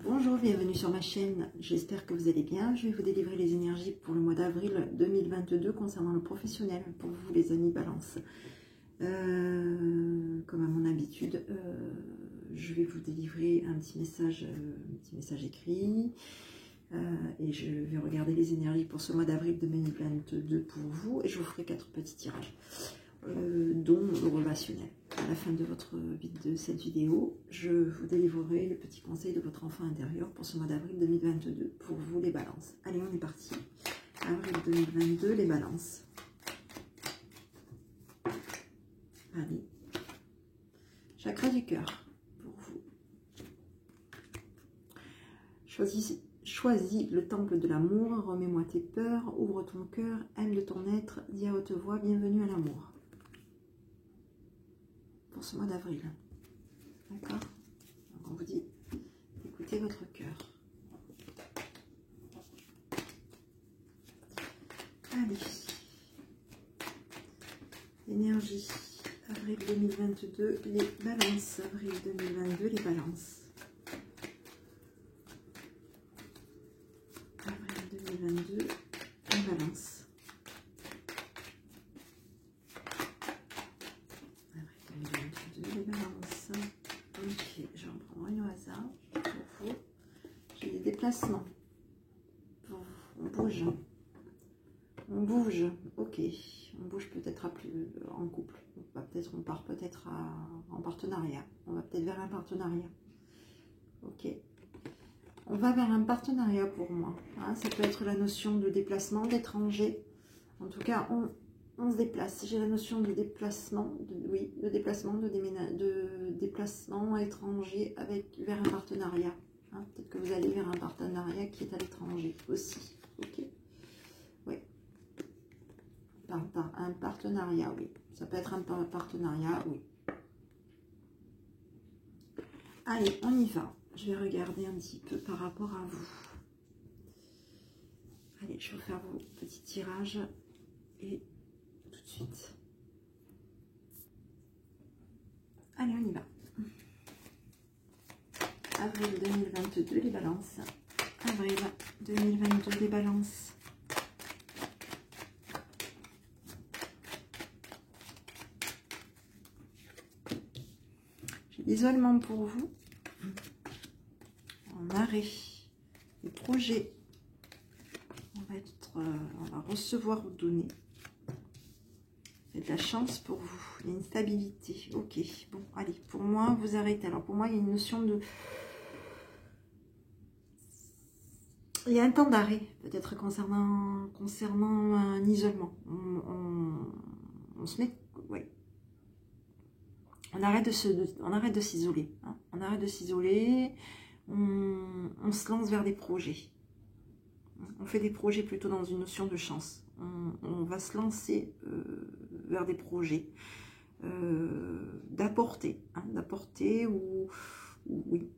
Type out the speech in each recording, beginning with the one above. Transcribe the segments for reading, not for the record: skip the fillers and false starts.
Bonjour, bienvenue sur ma chaîne, j'espère que vous allez bien. Je vais vous délivrer les énergies pour le mois d'avril 2022 concernant le professionnel, pour vous les amis balance. Comme à mon habitude, je vais vous délivrer un petit message écrit. Et je vais regarder les énergies pour ce mois d'avril 2022 pour vous. Et je vous ferai 4 petits tirages, dont le relationnel. À la fin de cette vidéo, je vous délivrerai le petit conseil de votre enfant intérieur pour ce mois d'avril 2022 pour vous les balances. Allez, on est parti. Avril 2022, les balances. Allez. Chakra du cœur pour vous. Choisis le temple de l'amour, remets-moi tes peurs, ouvre ton cœur, aime de ton être, dis à haute voix, bienvenue à l'amour. Pour ce mois d'avril. D'accord? Donc on vous dit d'écouter votre cœur. Allez. Énergie. Avril 2022, les balances. Avril 2022, les balances. Avril 2022, les balances. Les balances. Ok, je vais en prendre une au hasard pour vous. J'ai des déplacements. Pour vous. On bouge. On bouge. Ok. On bouge peut-être en couple. On part peut-être en partenariat. On va peut-être vers un partenariat. Ok. On va vers un partenariat pour moi. Hein, ça peut être la notion de déplacement, d'étranger. En tout cas, on se déplace. J'ai la notion de déplacement, de déplacement étranger vers un partenariat. Hein, peut-être que vous allez vers un partenariat qui est à l'étranger aussi. Ok. Oui. Un partenariat, oui. Ça peut être un partenariat, oui. Allez, on y va. Je vais regarder un petit peu par rapport à vous. Allez, je vais faire vos petits tirages et tout de suite. Allez, on y va. Avril 2022, les balances. Avril 2022, les balances. J'ai l'isolement pour vous. En arrêt. Les projets. On va recevoir ou donner. C'est de la chance pour vous. Il y a une stabilité. Ok. Bon, allez. Pour moi, vous arrêtez. Alors, pour moi, il y a une notion de... Il y a un temps d'arrêt, peut-être concernant un isolement. On se met... Oui. On arrête de s'isoler. Hein. On arrête de s'isoler. On se lance vers des projets. On fait des projets plutôt dans une notion de chance. On va se lancer vers des projets d'apporter, hein, oui,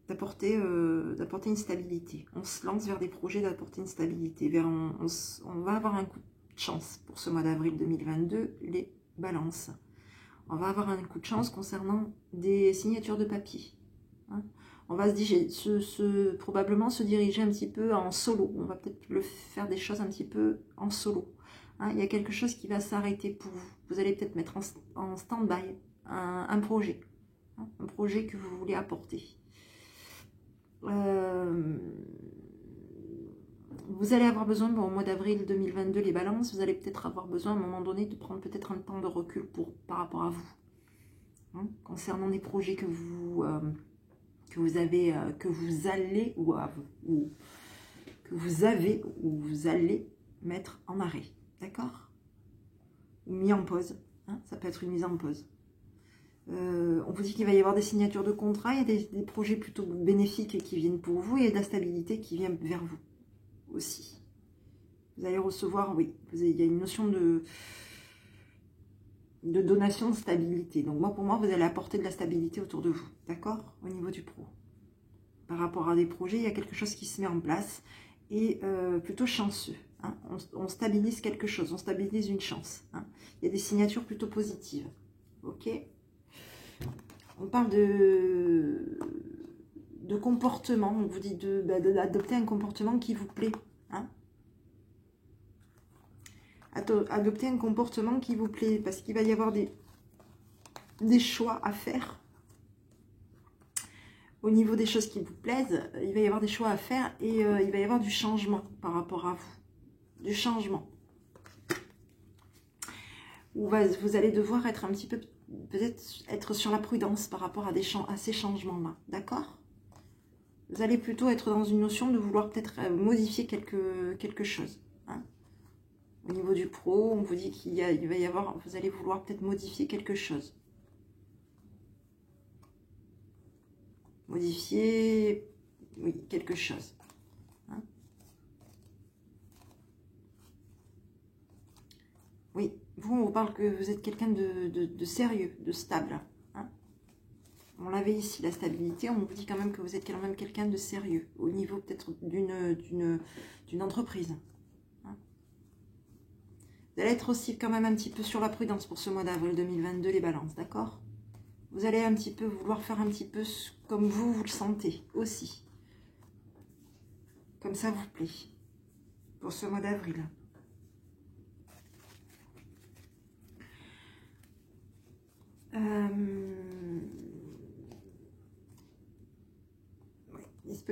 d'apporter une stabilité. On se lance vers des projets d'apporter une stabilité. On va avoir un coup de chance pour ce mois d'avril 2022, les balances. On va avoir un coup de chance concernant des signatures de papier. Hein. On va probablement se diriger un petit peu en solo. On va peut-être faire des choses un petit peu en solo. Hein, il y a quelque chose qui va s'arrêter pour vous. Vous allez peut-être mettre en stand-by un projet. Hein, un projet que vous voulez apporter. Vous allez avoir besoin, au mois d'avril 2022, les balances, vous allez peut-être avoir besoin à un moment donné de prendre peut-être un temps de recul par rapport à vous. Hein, concernant des projets que vous allez mettre en arrêt, d'accord? Ou mis en pause, hein, ça peut être une mise en pause. On vous dit qu'il va y avoir des signatures de contrat, il y a des projets plutôt bénéfiques qui viennent pour vous, et il y a de la stabilité qui vient vers vous aussi. Vous allez recevoir, oui, il y a une notion de donation de stabilité. Donc moi, pour moi, vous allez apporter de la stabilité autour de vous, d'accord? Au niveau du pro. Par rapport à des projets, il y a quelque chose qui se met en place et plutôt chanceux. Hein. On stabilise quelque chose, on stabilise une chance. Hein. Il y a des signatures plutôt positives. Ok. On parle de comportement. On vous dit d'adopter un comportement qui vous plaît. Hein. Adopter un comportement qui vous plaît, parce qu'il va y avoir des choix à faire. Au niveau des choses qui vous plaisent, il va y avoir des choix à faire et il va y avoir du changement par rapport à vous. Du changement. Où vous allez devoir être un petit peu, peut-être être sur la prudence par rapport à ces changements-là. D'accord? Vous allez plutôt être dans une notion de vouloir peut-être modifier quelque chose. Hein. Au niveau du pro, on vous dit va y avoir, vous allez vouloir peut-être modifier quelque chose. Modifier, oui, quelque chose. Hein. Oui, vous, on vous parle que vous êtes quelqu'un de sérieux, de stable. Hein. On l'avait ici, la stabilité, on vous dit quand même que vous êtes quand même quelqu'un de sérieux, au niveau peut-être d'une entreprise. Hein. Vous allez être aussi quand même un petit peu sur la prudence pour ce mois d'avril 2022, les balances, d'accord? Vous allez un petit peu vouloir faire un petit peu comme vous le sentez aussi. Comme ça vous plaît. Pour ce mois d'avril. Il se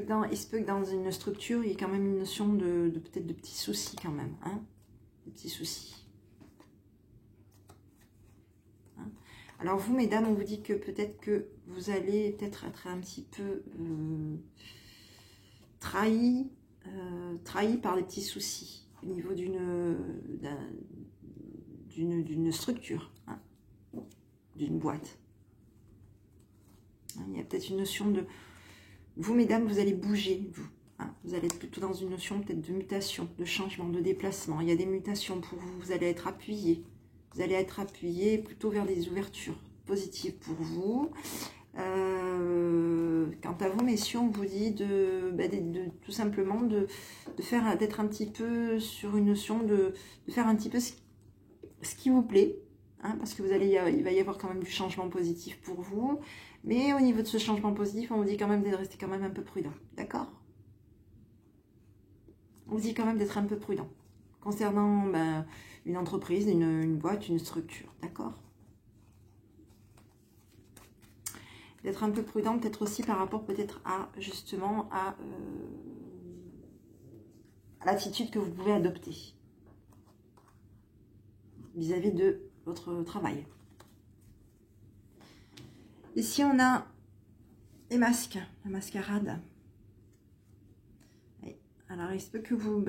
peut que dans une structure, il y ait quand même une notion peut-être de petits soucis quand même. Hein, des petits soucis. Alors vous, mesdames, on vous dit que peut-être que vous allez peut-être être un petit peu trahi par des petits soucis au niveau d'une structure, hein, d'une boîte. Il y a peut-être une notion de... Vous, mesdames, vous allez bouger, vous. Hein, vous allez être plutôt dans une notion peut-être de mutation, de changement, de déplacement. Il y a des mutations pour vous, vous allez être appuyé. Vous allez être appuyé plutôt vers des ouvertures positives pour vous. Quant à vous, messieurs, on vous dit tout simplement d'être un petit peu sur une notion de faire un petit peu ce qui vous plaît. Hein, parce que il va y avoir quand même du changement positif pour vous. Mais au niveau de ce changement positif, on vous dit quand même de rester quand même un peu prudent. D'accord? On vous dit quand même d'être un peu prudent. Concernant une entreprise, une boîte, une structure. D'accord? D'être un peu prudent, peut-être aussi par rapport peut-être à, justement, à l'attitude que vous pouvez adopter vis-à-vis de votre travail. Ici, on a les masques, la mascarade. Alors, il se peut que vous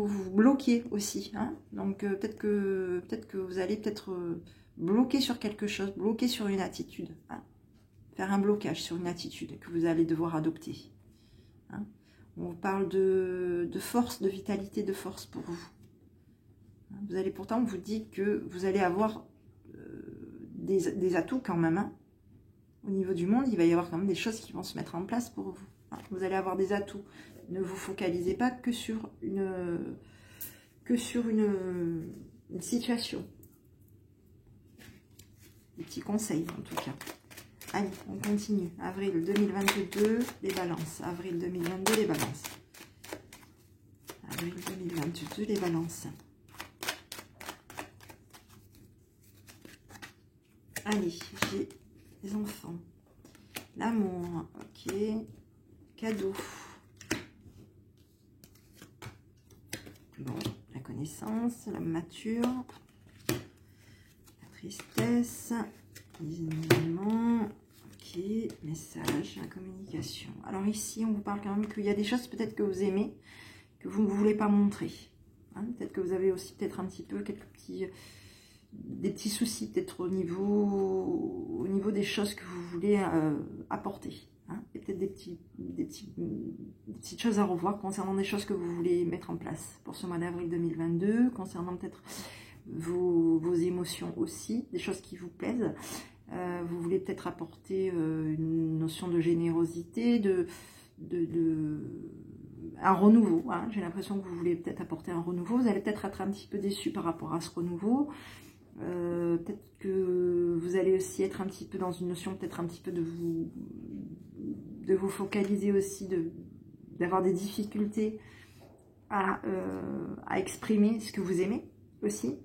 vous bloquiez aussi. Hein. Donc, peut-être que vous allez peut-être bloquer sur quelque chose, bloquer sur une attitude. Hein. Faire un blocage sur une attitude que vous allez devoir adopter. Hein. On vous parle de force, de vitalité, de force pour vous. Vous allez pourtant, on vous dit que vous allez avoir des atouts quand même. Hein. Au niveau du monde, il va y avoir quand même des choses qui vont se mettre en place pour vous. Hein. Vous allez avoir des atouts. Ne vous focalisez pas que sur une situation. Des petits conseils en tout cas. Allez, on continue. Avril 2022, les balances. Avril 2022, les balances. Avril 2022, les balances. Allez, j'ai les enfants. L'amour, ok. Cadeau. Bon, la connaissance, la mature, la tristesse, les événements, ok, message, la communication. Alors ici, on vous parle quand même qu'il y a des choses peut-être que vous aimez, que vous ne voulez pas montrer. Hein, peut-être que vous avez aussi peut-être un petit peu des petits soucis peut-être au niveau des choses que vous voulez apporter. Hein, et peut-être des petites choses à revoir concernant des choses que vous voulez mettre en place pour ce mois d'avril 2022, concernant peut-être vos émotions aussi, des choses qui vous plaisent. Vous voulez peut-être apporter une notion de générosité, un renouveau. Hein. J'ai l'impression que vous voulez peut-être apporter un renouveau. Vous allez peut-être être un petit peu déçu par rapport à ce renouveau. Peut-être que vous allez aussi être un petit peu dans une notion peut-être un petit peu de de vous focaliser aussi, d'avoir des difficultés à exprimer ce que vous aimez aussi.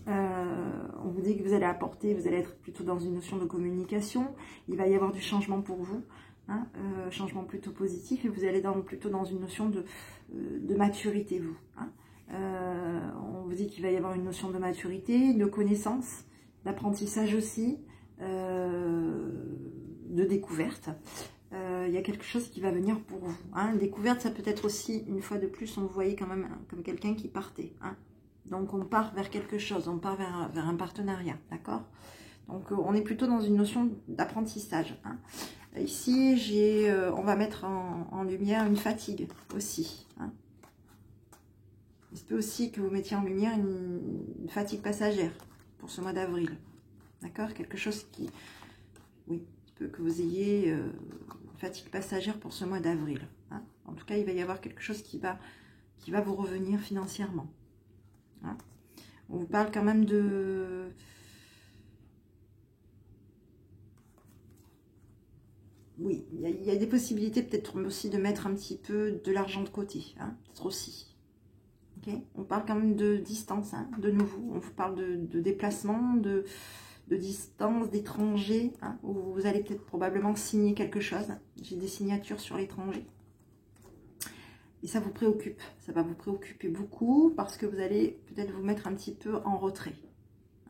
On vous dit que vous allez apporter, vous allez être plutôt dans une notion de communication. Il va y avoir du changement pour vous, hein, changement plutôt positif, et vous allez plutôt dans une notion de maturité, vous. Hein. On vous dit qu'il va y avoir une notion de maturité, de connaissance, d'apprentissage aussi, de découverte. Il y a quelque chose qui va venir pour vous. Hein. Une découverte, ça peut être aussi, une fois de plus, on vous voyait quand même comme quelqu'un qui partait. Hein. Donc on part vers quelque chose, on part vers un partenariat, d'accord? Donc on est plutôt dans une notion d'apprentissage. Hein. Ici, on va mettre en lumière une fatigue aussi. Hein. Il se peut aussi que vous mettiez en lumière une fatigue passagère pour ce mois d'avril. D'accord? Quelque chose qui... Oui, il se peut que vous ayez une fatigue passagère pour ce mois d'avril. Hein. En tout cas, il va y avoir quelque chose qui va vous revenir financièrement. Hein. On vous parle quand même de... Oui, il y a des possibilités peut-être aussi de mettre un petit peu de l'argent de côté. Hein, peut-être aussi. Okay. On parle quand même de distance, hein, de nouveau. On vous parle de déplacement, de distance, d'étranger. Hein, où vous allez peut-être probablement signer quelque chose. J'ai des signatures sur l'étranger. Et ça vous préoccupe. Ça va vous préoccuper beaucoup parce que vous allez peut-être vous mettre un petit peu en retrait.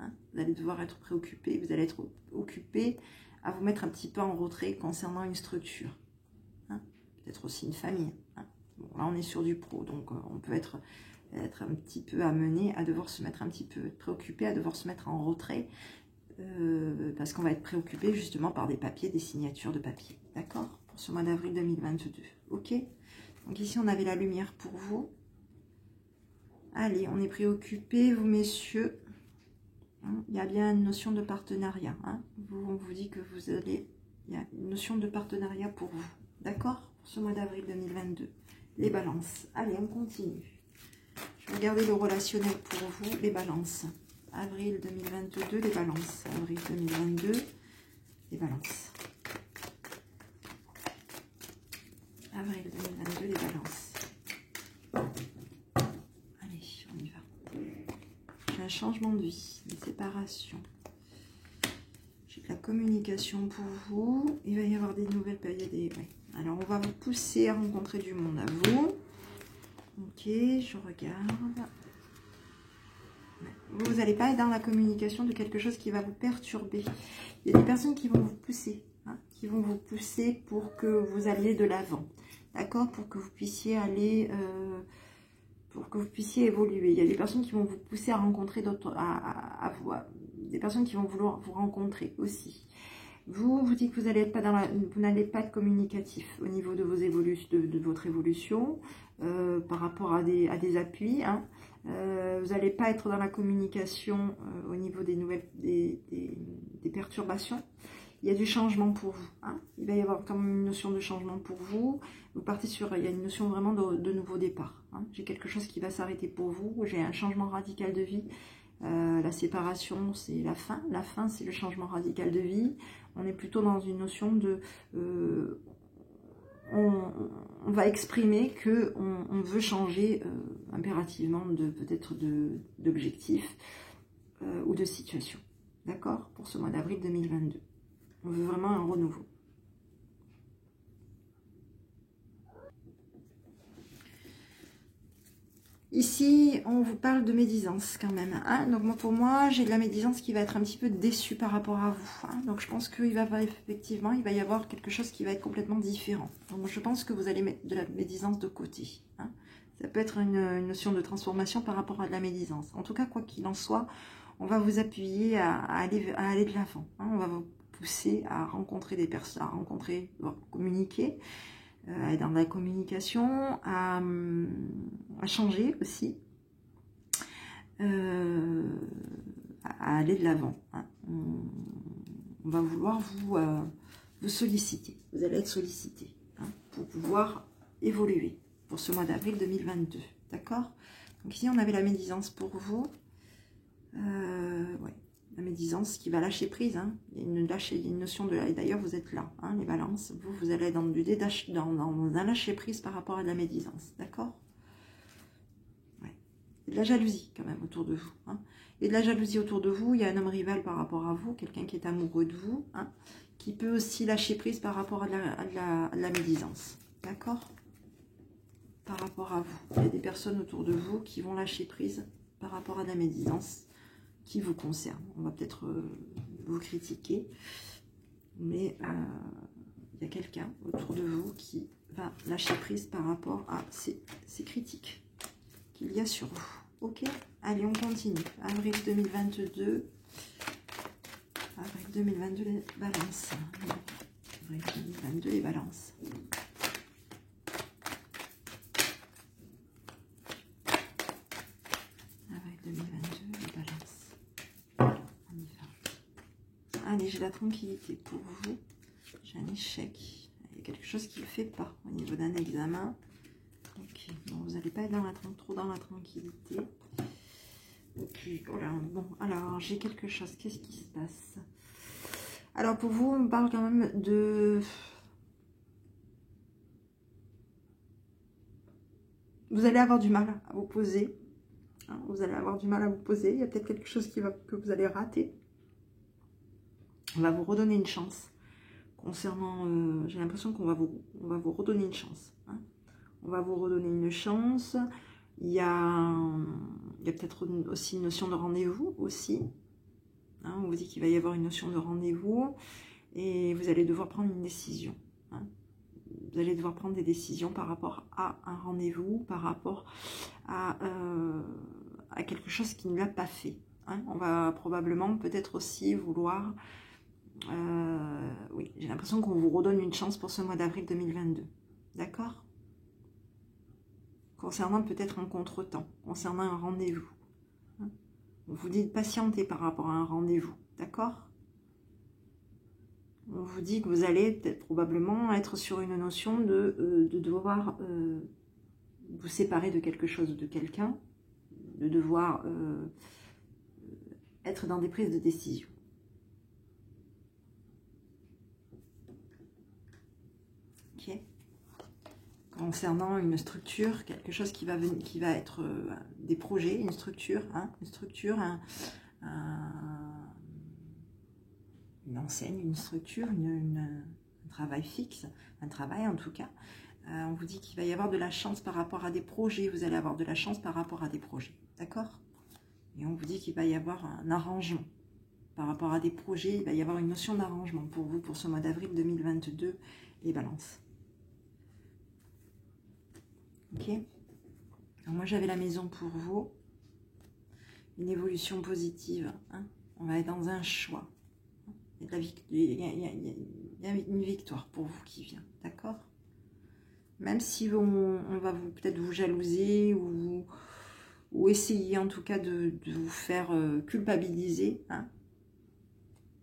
Hein, vous allez devoir être préoccupé. Vous allez être occupé à vous mettre un petit peu en retrait concernant une structure. Hein, peut-être aussi une famille. Hein. Bon, là, on est sur du pro. Donc, on peut être un petit peu amené à devoir se mettre un petit peu préoccupé, à devoir se mettre en retrait. Parce qu'on va être préoccupé justement par des papiers, des signatures de papier. D'accord? Pour ce mois d'avril 2022. Ok? Donc ici, on avait la lumière pour vous. Allez, on est préoccupé, vous messieurs. Hein, il y a bien une notion de partenariat. Hein. On vous dit que vous allez... Il y a une notion de partenariat pour vous. D'accord? Pour ce mois d'avril 2022. Les balances. Allez, on continue. Je vais regarder le relationnel pour vous, les balances. Avril 2022, les balances. Avril 2022, les balances. Avril 2022, les balances. Allez, on y va. J'ai un changement de vie, une séparation. J'ai de la communication pour vous. Il va y avoir des nouvelles périodes. Ouais. Alors, on va vous pousser à rencontrer du monde à vous. Ok, je regarde. Vous n'allez pas être dans la communication de quelque chose qui va vous perturber. Il y a des personnes qui vont vous pousser. Hein, qui vont vous pousser pour que vous alliez de l'avant. D'accord? Pour que vous puissiez aller... pour que vous puissiez évoluer. Il y a des personnes qui vont vous pousser à rencontrer d'autres... des personnes qui vont vouloir vous rencontrer aussi. Vous dites que vous n'allez pas être communicatif au niveau de vos de votre évolution par rapport à des appuis. Hein. Vous n'allez pas être dans la communication au niveau des nouvelles des perturbations. Il y a du changement pour vous. Hein. Il va y avoir quand même une notion de changement pour vous. Vous partez sur... Il y a une notion vraiment de nouveau départ. Hein. J'ai quelque chose qui va s'arrêter pour vous. J'ai un changement radical de vie. La séparation, c'est la fin. La fin, c'est le changement radical de vie. On est plutôt dans une notion de... on va exprimer que on veut changer impérativement peut-être d'objectif ou de situation. D'accord? Pour ce mois d'avril 2022. On veut vraiment un renouveau. Ici, on vous parle de médisance quand même. Hein. Donc pour moi, j'ai de la médisance qui va être un petit peu déçue par rapport à vous. Hein. Donc je pense qu'il va effectivement, il va y avoir quelque chose qui va être complètement différent. Donc je pense que vous allez mettre de la médisance de côté. Hein. Ça peut être une notion de transformation par rapport à de la médisance. En tout cas, quoi qu'il en soit, on va vous appuyer à aller de l'avant. Hein. On va vous pousser à rencontrer des personnes, à communiquer. Dans la communication, à changer aussi, à aller de l'avant. Hein. On va vouloir vous solliciter. Vous allez être sollicité hein, pour pouvoir évoluer pour ce mois d'avril 2022. D'accord? Donc ici, on avait la médisance pour vous. Ouais. La médisance qui va lâcher prise. Hein. Il y a une notion de... Et d'ailleurs, vous êtes là, hein, les balances. Vous allez dans du dans un lâcher prise par rapport à de la médisance. D'accord? Ouais. Il y a de la jalousie quand même autour de vous. Hein. Il y a de la jalousie autour de vous. Il y a un homme rival par rapport à vous. Quelqu'un qui est amoureux de vous. Hein, qui peut aussi lâcher prise par rapport à de la médisance. D'accord? Par rapport à vous. Il y a des personnes autour de vous qui vont lâcher prise par rapport à de la médisance qui vous concerne. On va peut-être vous critiquer, mais il y a quelqu'un autour de vous qui va lâcher prise par rapport à ces critiques qu'il y a sur vous. Ok? Allez, on continue. Avril 2022. Avril 2022, les balances. Avril 2022, les balances. Avril 2022, les balances. On y va. Allez, j'ai la tranquillité pour vous. J'ai un échec. Il y a quelque chose qui ne le fait pas au niveau d'un examen. Ok, bon, vous n'allez pas être trop dans la tranquillité. Ok, voilà. Bon, alors, j'ai quelque chose. Qu'est-ce qui se passe? Alors, pour vous, on parle quand même de... Vous allez avoir du mal à vous poser. Hein, vous allez avoir du mal à vous poser. Il y a peut-être quelque chose que vous allez rater. On va vous redonner une chance. Concernant... j'ai l'impression qu'on va vous redonner une chance. Hein. On va vous redonner une chance. Il y a peut-être aussi une notion de rendez-vous aussi. Hein, on vous dit qu'il va y avoir une notion de rendez-vous et vous allez devoir prendre une décision. Hein. Vous allez devoir prendre des décisions par rapport à un rendez-vous, par rapport à quelque chose qui ne l'a pas fait. Hein. On va probablement peut-être aussi vouloir... oui, j'ai l'impression qu'on vous redonne une chance pour ce mois d'avril 2022. D'accord? Concernant peut-être un contretemps, concernant un rendez-vous. Hein. On vous dit de patienter par rapport à un rendez-vous. D'accord? On vous dit que vous allez peut-être probablement être sur une notion de devoir vous séparer de quelque chose ou de quelqu'un, de devoir être dans des prises de décision. Ok. Concernant une structure, quelque chose qui va être des projets, une structure, hein, une enseigne, une structure, un travail fixe, un travail en tout cas. On vous dit qu'il va y avoir de la chance par rapport à des projets, vous allez avoir de la chance par rapport à des projets, d'accord? Et on vous dit qu'il va y avoir un arrangement par rapport à des projets, il va y avoir une notion d'arrangement pour vous pour ce mois d'avril 2022, les balances. Ok. Alors moi j'avais la maison pour vous, une évolution positive, hein. On va être dans un choix. Il y a une victoire pour vous qui vient, d'accord? Même si on va peut-être vous jalouser ou essayer en tout cas de vous faire culpabiliser, hein.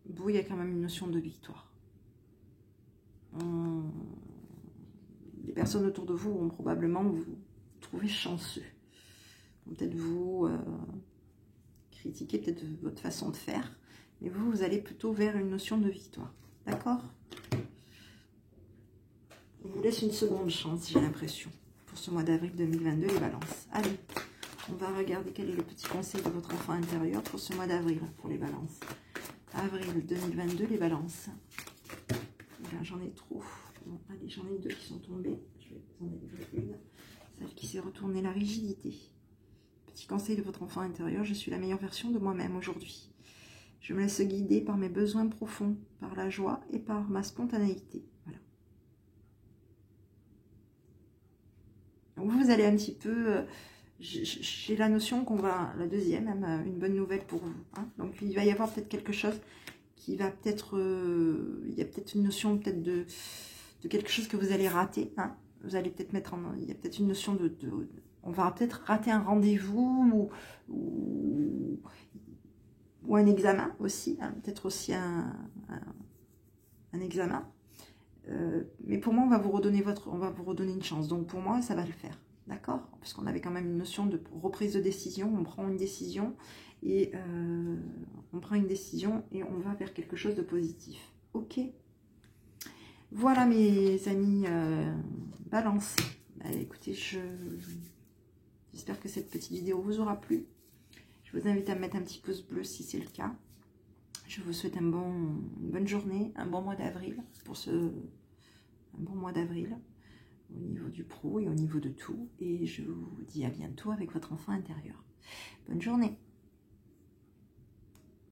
Vous, il y a quand même une notion de victoire. Les personnes autour de vous vont probablement vous trouver chanceux. Peut-être vous critiquer peut-être votre façon de faire. Mais vous allez plutôt vers une notion de victoire. D'accord? On vous laisse une seconde chance, j'ai l'impression, pour ce mois d'avril 2022, les balances. Allez, on va regarder quel est le petit conseil de votre enfant intérieur pour ce mois d'avril, pour les balances. Avril 2022, les balances. Là, j'en ai trop. Bon, allez, j'en ai deux qui sont tombées. Je vais vous en délivrer une. Celle qui s'est retournée, la rigidité. Petit conseil de votre enfant intérieur, je suis la meilleure version de moi-même aujourd'hui. Je me laisse guider par mes besoins profonds, par la joie et par ma spontanéité. Voilà. Donc vous allez un petit peu... j'ai la notion qu'on va... La deuxième, même une bonne nouvelle pour vous. Hein. Donc il va y avoir peut-être quelque chose qui va peut-être... il y a peut-être une notion peut-être de quelque chose que vous allez rater. Hein. Vous allez peut-être mettre en... Il y a peut-être une notion on va peut-être rater un rendez-vous ou un examen aussi, hein, peut-être aussi un examen. Mais pour moi, on va vous redonner une chance. Donc pour moi, ça va le faire. d'accord? Parce qu'on avait quand même une notion de reprise de décision, on prend une décision et on va vers quelque chose de positif. Ok? Voilà mes amis Balance. Bah, écoutez, j'espère que cette petite vidéo vous aura plu. Je vous invite à mettre un petit pouce bleu si c'est le cas. Je vous souhaite une bonne journée, un bon mois d'avril un bon mois d'avril au niveau du pro et au niveau de tout. Et je vous dis à bientôt avec votre enfant intérieur. Bonne journée.